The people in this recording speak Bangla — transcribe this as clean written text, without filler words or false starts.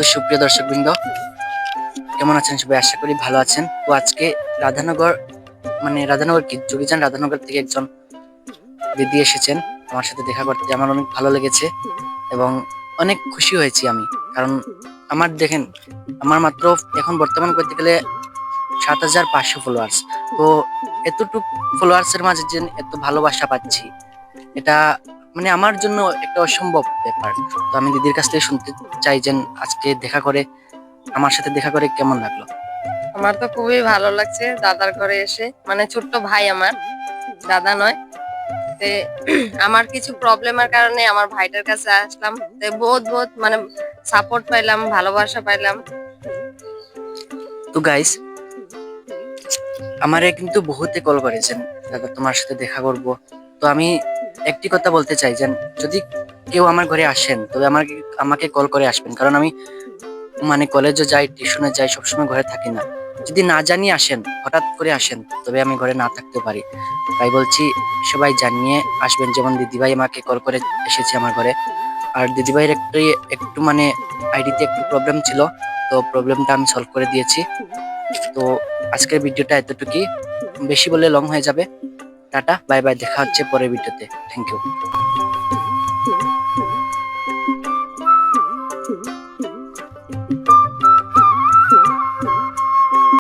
তো সুপ্রিয় দর্শকবৃন্দ, কেমন আছেন সবাই? আশা করি ভালো আছেন। তো আজকে রাধানগর রাধানগর কি যোগীজান রাধানগর থেকে একজন দিদি এসেছেন আমার সাথে দেখা করতে। আমার অনেক ভালো লেগেছে এবং অনেক খুশি হয়েছি আমি। কারণ দেখেন, আমার মাত্র এখন বর্তমান করতে গেলে 7,500 ফলোয়ার্স। তো এতটুক ফলোয়ার্স এর মাঝে যে এত ভালোবাসা পাচ্ছি, এটা আমার জন্য একটা অসম্ভব ব্যাপার। তো আমি দিদির কাছ থেকে শুনতে চাই যে আজকে আমার সাথে দেখা করে কেমন লাগলো। আমার তো খুবই ভালো লাগছে দাদার ঘরে এসে, মানে ছোট্ট ভাই আমার, দাদা নয়। তে আমার কিছু প্রবলেমের কারণে আমার ভাইটার কাছে আসলাম। বহুত বহুত সাপোর্ট পাইলাম, ভালোবাসা পাইলাম। তো গাইস, আমারে কিন্তু বহুতে কল করেছেন, দাদা তোমার সাথে দেখা করব। তো আমি একটি কথা বলতে চাই যে যদি কেউ আমার ঘরে আসেন তবে আমাকে আমাকে কল করে আসবেন। কারণ আমি কলেজে যাই, টিউশনে যাই, সবসময় ঘরে থাকি না। যদি না জানি আসেন, হঠাৎ করে আসেন, তবে আমি ঘরে না থাকতে পারি। তাই বলছি, সবাই জানিয়ে আসবেন। যেমন দিদিভাই আমাকে কল করে এসেছে আমার ঘরে। আর দিদিভাইয়ের একটু আইডিতে একটু প্রবলেম ছিল, তো প্রবলেমটা আমি সলভ করে দিয়েছি। তো আজকের ভিডিওটা এতটুকুই, বেশি বললে লং হয়ে যাবে। টাটা, বাই বাই, দেখা হচ্ছে পরের ভিডিওতে। Thank you.